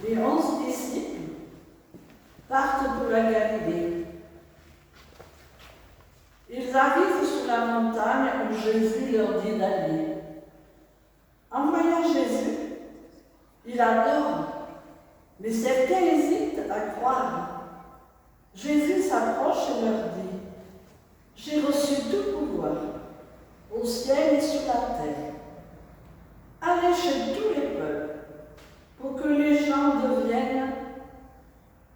les 11 disciples partent pour la Galilée. Ils arrivent sur la montagne où Jésus leur dit d'aller. En voyant Jésus, il adore, mais certains hésitent à croire. Jésus s'approche et leur dit « J'ai reçu tout pouvoir, au ciel et sur la terre. Allez chez tous les peuples, pour que les gens deviennent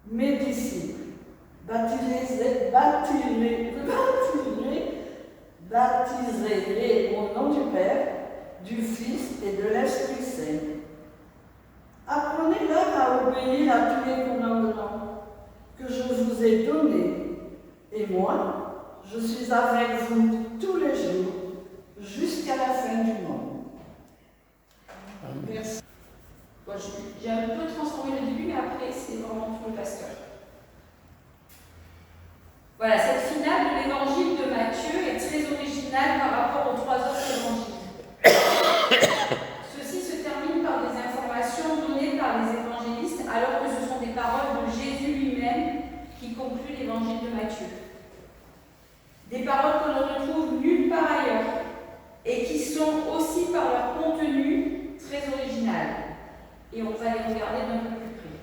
mes disciples. Baptisez-les au nom du Père, du Fils et de l'Esprit Saint. Apprenez-leur à obéir à tous les commandements que je vous ai donnés. Et moi, je suis avec vous tous les jours, jusqu'à la fin du monde. » Merci. Bon, j'ai un peu transformé le début, mais après, c'est vraiment tout le pasteur. Voilà, cette finale de l'évangile de Matthieu est très originale par rapport aux 3 autres évangiles. Ceci se termine par des informations données par les évangélistes, alors que ce sont des paroles de Jésus lui-même qui concluent l'évangile de Matthieu. Des paroles que l'on ne trouve nulle part ailleurs et qui sont aussi par leur contenu très originales. Et on va les regarder d'un peu plus près.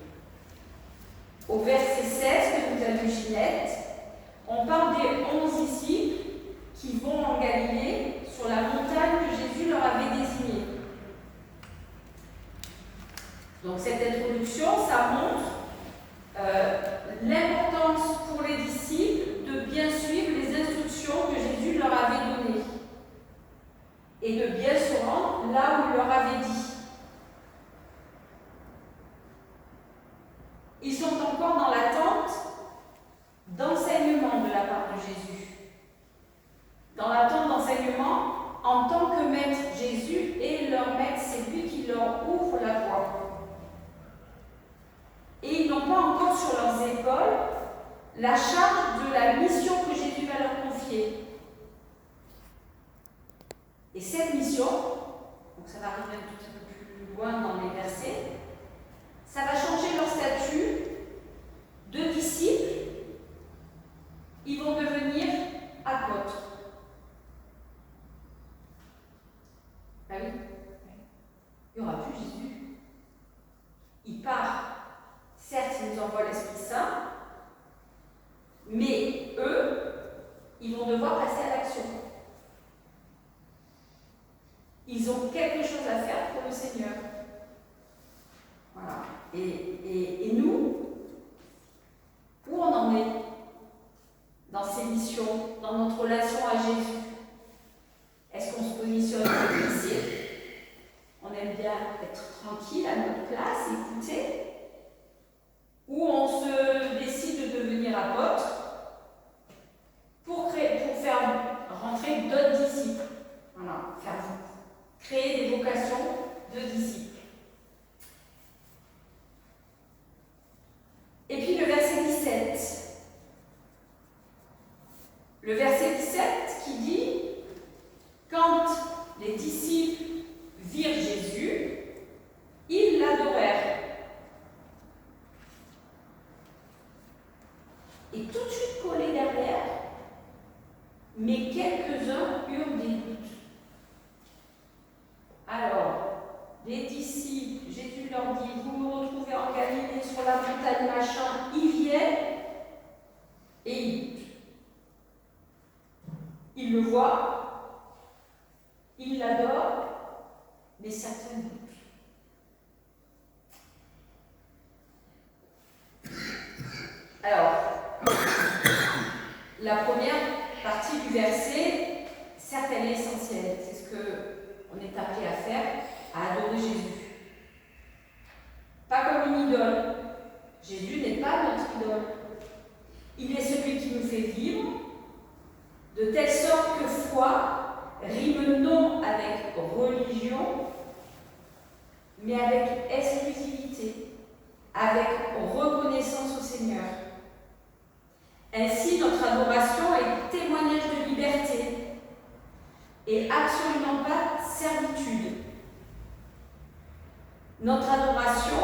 Au verset 16 que nous a lu Ginette, on parle des 11 disciples qui vont en Galilée sur la montagne que Jésus leur avait désignée. Donc cette introduction, ça montre l'importance pour les disciples de bien suivre les instructions que Jésus leur avait données et de bien se rendre là où il leur avait dit. Ils sont encore dans l'attente d'enseignement de la part de Jésus. Dans l'attente d'enseignement en tant que maître. Jésus est leur maître, c'est lui qui leur ouvre la voie. Et ils n'ont pas encore sur leurs épaules la charge de la mission que Jésus va leur confier. Et cette mission, donc ça va arriver un petit peu plus loin dans les versets, ça va changer leur statut de disciples. Ils vont devenir apôtres. Ah oui, il n'y aura plus Jésus. Il part. Certes, il nous envoie l'Esprit Saint, mais eux, ils vont devoir passer à l'action. Ils ont quelque chose à faire pour le Seigneur. Voilà. Et nous, où on en est dans ces missions, dans notre relation à Jésus? Est-ce qu'on se positionne comme disciple? On aime bien être tranquille à notre place, écouter? Ou on se décide de devenir apôtre pour faire rentrer d'autres disciples? Voilà, créer des vocations de disciples. Et puis le verset 17. Le verset 17 qui dit « Quand les disciples virent Jésus, ils l'adorèrent. » Et tout de suite collé derrière, mais quelques-uns eurent des doutes. Alors, les disciples, Jésus leur dit, vous me retrouvez en Galilée sur la montagne machin, ils viennent et ils doutent. Ils le voient, ils l'adorent, mais certains doutent. Alors, la première partie du verset, certes, elle est essentielle. C'est ce qu'on est appelé à faire, à adorer Jésus. Pas comme une idole. Jésus n'est pas notre idole. Il est celui qui nous fait vivre, de telle sorte que foi rime non avec religion, mais avec exclusivité, avec reconnaissance au Seigneur. Ainsi, notre adoration est témoignage de liberté et absolument pas servitude. Notre adoration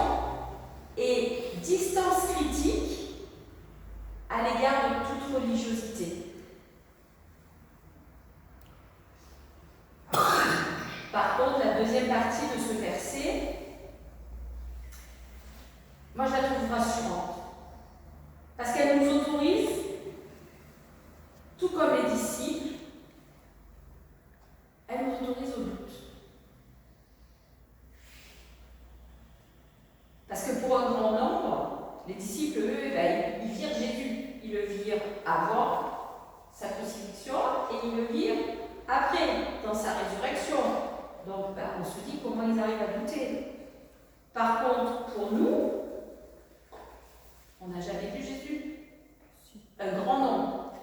moi je la trouve rassurante. Parce qu'elle nous autorise, tout comme les disciples, elle nous autorise au doute. Parce que pour un grand nombre, les disciples, eux, ils virent Jésus. Ils le virent avant sa crucifixion et ils le virent après, dans sa résurrection. Donc, on se dit comment ils arrivent à douter. Par contre, pour nous, on n'a jamais vu Jésus. Un grand nombre.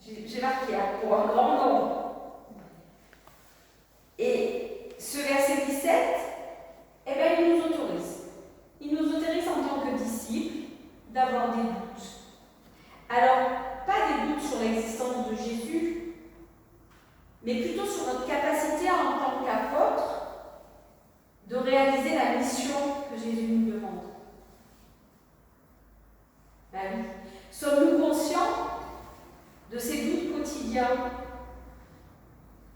J'ai marqué, pour un grand nombre. Et ce verset 17, eh bien, il nous autorise. Il nous autorise en tant que disciples d'avoir des doutes. Alors, pas des doutes sur l'existence de Jésus, mais plutôt sur notre capacité en tant qu'apôtres de réaliser la mission que Jésus nous demande. Ben oui. Sommes-nous conscients de ces doutes quotidiens?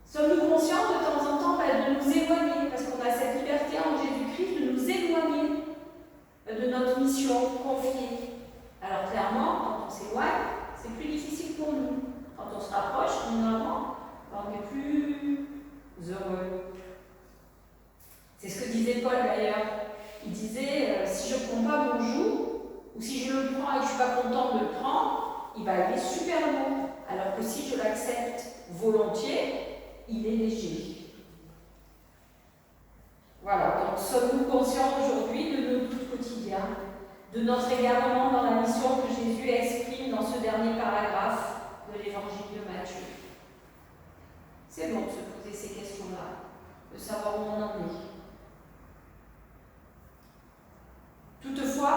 Sommes-nous conscients de temps en temps de nous éloigner, parce qu'on a cette liberté en Jésus-Christ de nous éloigner de notre mission confiée? Alors clairement, quand on s'éloigne, c'est plus difficile pour nous. Quand on se rapproche, généralement, on est plus heureux. C'est ce que disait Paul d'ailleurs. Il disait, si je ne prends pas mon joug, ou si je le prends et que je ne suis pas content de le prendre, il va aller super lourd. Alors que si je l'accepte volontiers, il est léger. Voilà, donc sommes-nous conscients aujourd'hui de nos doutes quotidiens, de notre égarement dans la mission que Jésus exprime dans ce dernier paragraphe de l'évangile de Matthieu? C'est bon de se poser ces questions-là, de savoir où on en est. Toutefois,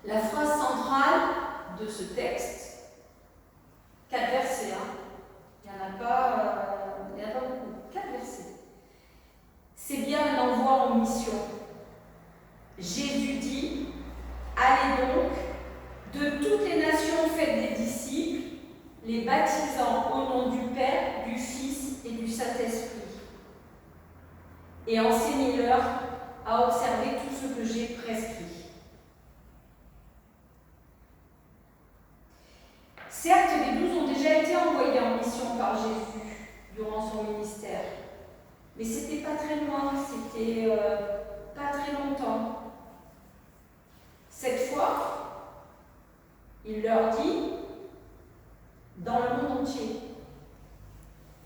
la phrase centrale de ce texte, 4 versets, il n'y en a pas beaucoup, 4 versets. C'est bien un envoi en mission. Jésus dit, allez donc, de toutes les nations faites des disciples, les baptisant au nom du Père, du Fils et du Saint-Esprit, et enseignez-leur à observer tout ce que j'ai prescrit. Certes, les 12 ont déjà été envoyés en mission par Jésus durant son ministère, mais c'était pas très loin, c'était pas très longtemps. Cette fois, il leur dit dans le monde entier.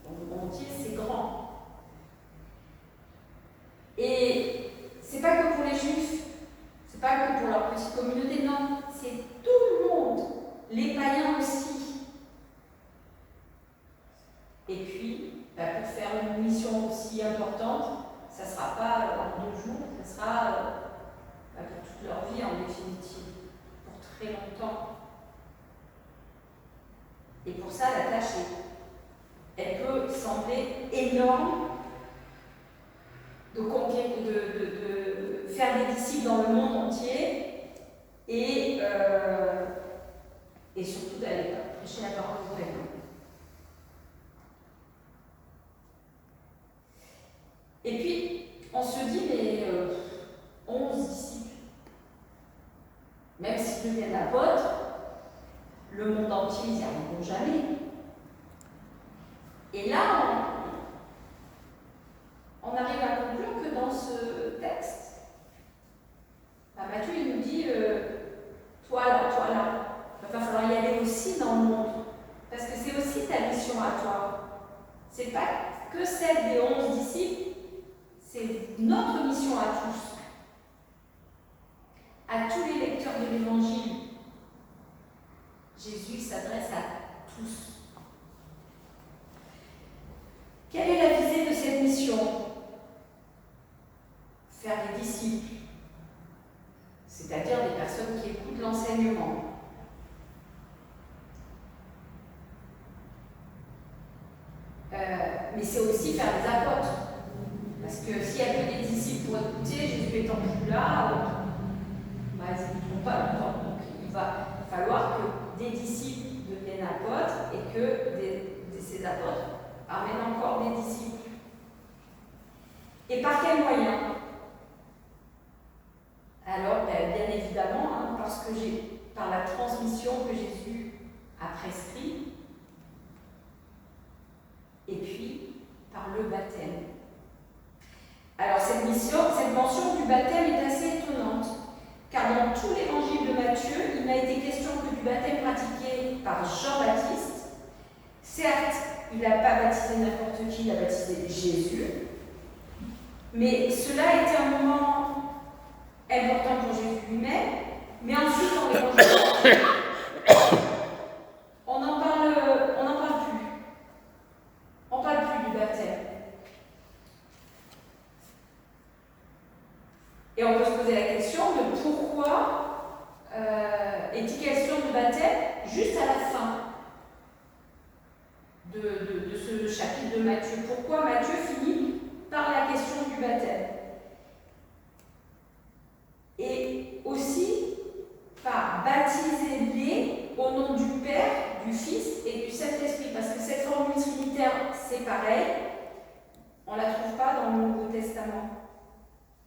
Donc, le monde entier, c'est grand. Et c'est pas que pour les Juifs, c'est pas que pour leur petite communauté, non, c'est tout le monde, les païens aussi. Et puis, pour faire une mission aussi importante, ça ne sera pas en 2 jours, ça sera pour toute leur vie en définitive, pour très longtemps. Et pour ça, la tâche, elle peut sembler énorme de faire des disciples dans le monde entier et surtout d'aller prêcher la parole vraie. Et puis, on se dit, mais 11 disciples, même s'ils deviennent apôtres, le monde entier, ils n'y arriveront jamais. Et là, on arrive à conclure que dans ce texte, Matthieu, il nous dit, toi là, il va falloir y aller aussi dans le monde. Parce que c'est aussi ta mission à toi. C'est pas que celle des 11 disciples, c'est notre mission à tous. À tous les lecteurs de l'Évangile. Jésus s'adresse à tous. Quelle est la visée de cette mission? Faire des disciples, c'est-à-dire des personnes qui écoutent l'enseignement. Mais c'est aussi faire des apôtres. Parce que s'il n'y a que des disciples pour écouter, Jésus étant plus là, ils n'écouteront pas longtemps. Donc il va falloir que des disciples deviennent apôtres et que ces apôtres amènent encore des disciples. Et par quels moyens? Alors, bien par la transmission que Jésus a prescrit, et puis par le baptême. Alors cette mention du baptême est assez étonnante, car dans tout l'évangile de Matthieu, il n'a été question que du baptême pratiqué par Jean-Baptiste. Certes, il n'a pas baptisé n'importe qui, il a baptisé Jésus, mais cela a été un moment important pour Jésus lui-même, mais ensuite dans l'évangile de Matthieu, on n'en parle plus. On ne parle plus du baptême. Et on peut se poser la question de pourquoi est-il question de baptême juste à la fin de ce chapitre de Matthieu. Pourquoi Matthieu finit par la question du baptême? Et aussi par baptiser-les au nom du Père, du Fils et du Saint-Esprit. Parce que cette formule trinitaire, c'est pareil, on ne la trouve pas dans le Nouveau Testament.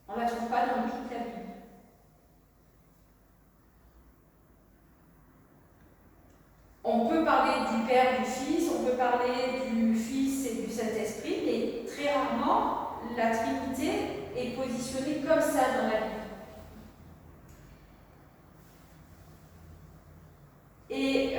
On ne la trouve pas dans toute la Bible. On peut parler du Père, du Fils, on peut parler du Fils et du Saint-Esprit, mais très rarement, la Trinité est positionnée comme ça dans la Bible. Et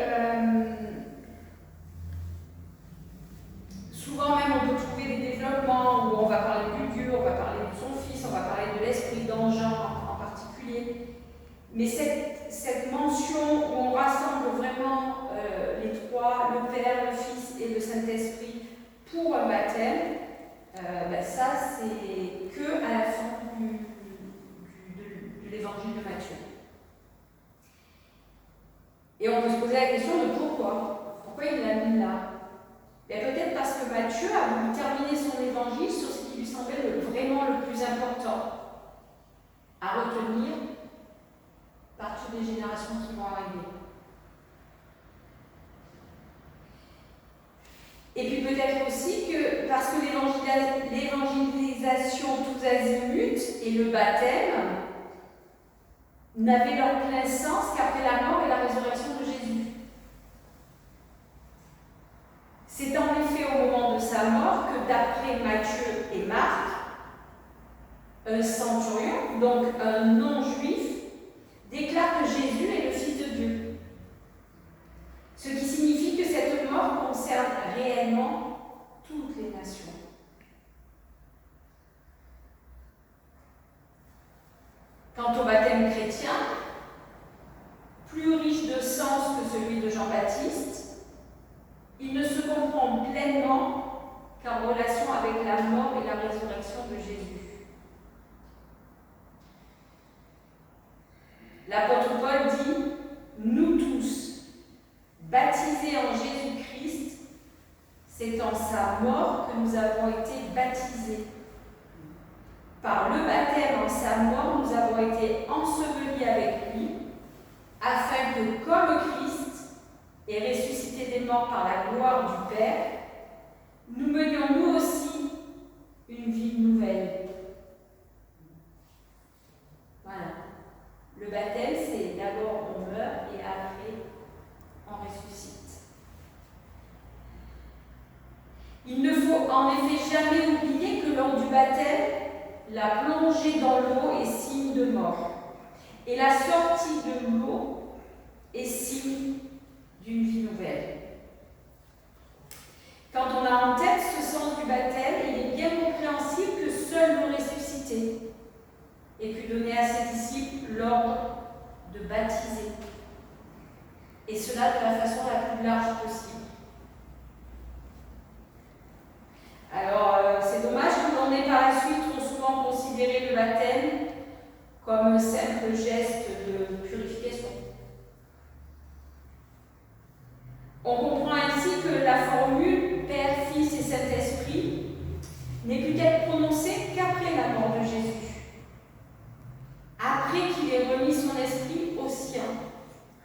souvent même, on peut trouver des développements où on va parler du Dieu, on va parler de son Fils, on va parler de l'Esprit, dans Jean en particulier. Mais cette mention où on rassemble vraiment les trois, le Père, le Fils et le Saint-Esprit pour un baptême, ça c'est que à la fin de l'évangile de Matthieu. Et on peut se poser la question de pourquoi. Pourquoi il l'a mis là? Peut-être parce que Matthieu a voulu terminer son évangile sur ce qui lui semblait vraiment le plus important à retenir par toutes les générations qui vont arriver. Et puis peut-être aussi que parce que l'évangélisation tous azimuts et le baptême n'avaient leur plein sens qu'après la mort et la résurrection de Jésus. C'est en effet au moment de sa mort que, d'après Matthieu et Marc, un centurion, donc un non-juif, déclare que Jésus est le Fils de Dieu. Ce qui signifie que cette mort concerne réellement toutes les nations. Quant au baptême chrétien, plus riche de sens que celui de Jean-Baptiste, il ne se comprend pleinement qu'en relation avec la mort et la résurrection de Jésus. L'apôtre Paul dit « Nous tous, baptisés en Jésus-Christ, c'est en sa mort que nous avons été baptisés. Par le baptême en sa mort, nous avons été ensevelis avec lui, afin que, comme Christ est ressuscité des morts par la gloire du Père, nous menions nous aussi une vie nouvelle. » Voilà. Le baptême, c'est d'abord on meurt et après on ressuscite. Il ne faut en effet jamais oublier que lors du baptême, la plongée dans l'eau est signe de mort et la sortie de l'eau est signe d'une vie nouvelle. Quand on a en tête ce sens du baptême, il est bien compréhensible que seul le ressuscité ait pu donner à ses disciples l'ordre de baptiser, et cela de la façon la plus large possible. Alors, c'est dommage que l'on ait par la suite trop souvent considéré le baptême comme un simple geste de purification. On comprend ainsi que la formule Père, Fils et Saint-Esprit n'est pu être prononcée qu'après la mort de Jésus, après qu'il ait remis son esprit au sien,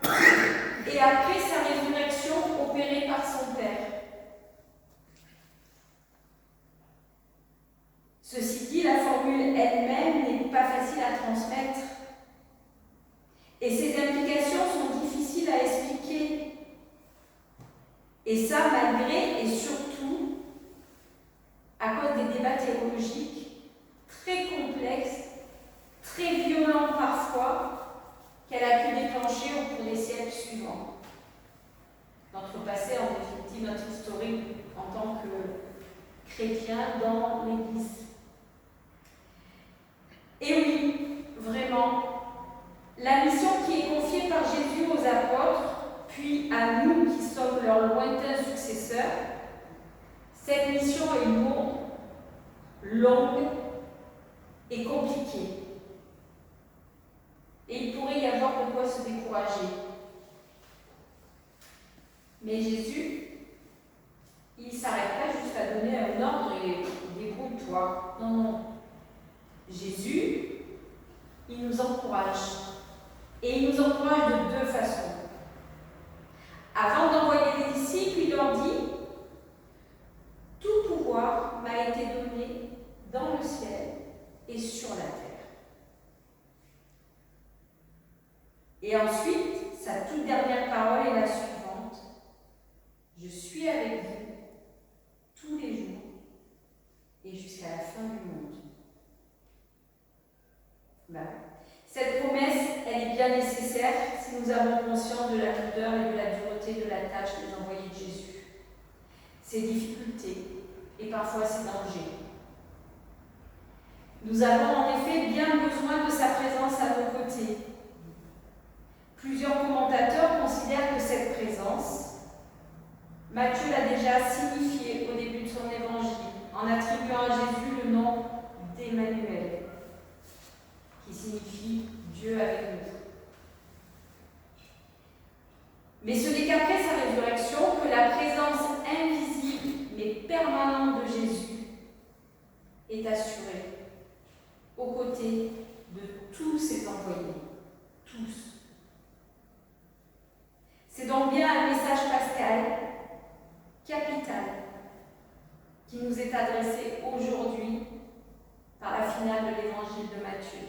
et après sa résurrection opérée par son Père. Ceci dit, la formule elle-même n'est pas facile à transmettre, et ses implications événements parfois qu'elle a pu déclencher au cours des siècles suivants. Notre passé, en définitive, notre historique en tant que chrétien dans l'Église. Et oui, vraiment, la mission qui est confiée par Jésus aux apôtres, puis à nous qui sommes leurs lointains successeurs, cette mission est lourde, longue et compliquée. Et il pourrait y avoir de quoi se décourager. Mais Jésus, il ne s'arrête pas juste à donner un ordre et débrouille-toi. Non, non. Jésus, il nous encourage. Et il nous encourage de deux façons. Avant d'envoyer les disciples, il leur dit « Tout pouvoir m'a été donné dans le ciel et sur la terre. » Et ensuite, sa toute dernière parole est la suivante. « Je suis avec vous tous les jours et jusqu'à la fin du monde. » Cette promesse, elle est bien nécessaire si nous avons conscience de la lourdeur et de la dureté de la tâche des envoyés de Jésus, ses difficultés et parfois ses dangers. Nous avons en effet bien besoin de sa présence à nos côtés. Plusieurs commentateurs considèrent que cette présence, Matthieu l'a déjà signifié au début de son évangile, en attribuant à Jésus le nom d'Emmanuel, qui signifie Dieu avec nous. Mais ce n'est qu'après sa résurrection que la présence invisible mais permanente de Jésus est assurée aux côtés de tous ses envoyés, tous. C'est donc bien un message pascal, capital, qui nous est adressé aujourd'hui par la finale de l'évangile de Matthieu.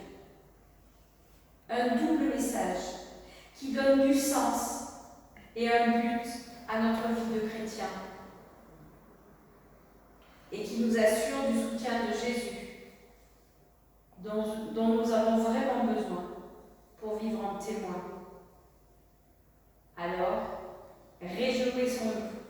Un double message qui donne du sens et un but à notre vie de chrétien et qui nous assure du soutien de Jésus dont nous avons vraiment besoin pour vivre en témoin. Alors, réjouissons-nous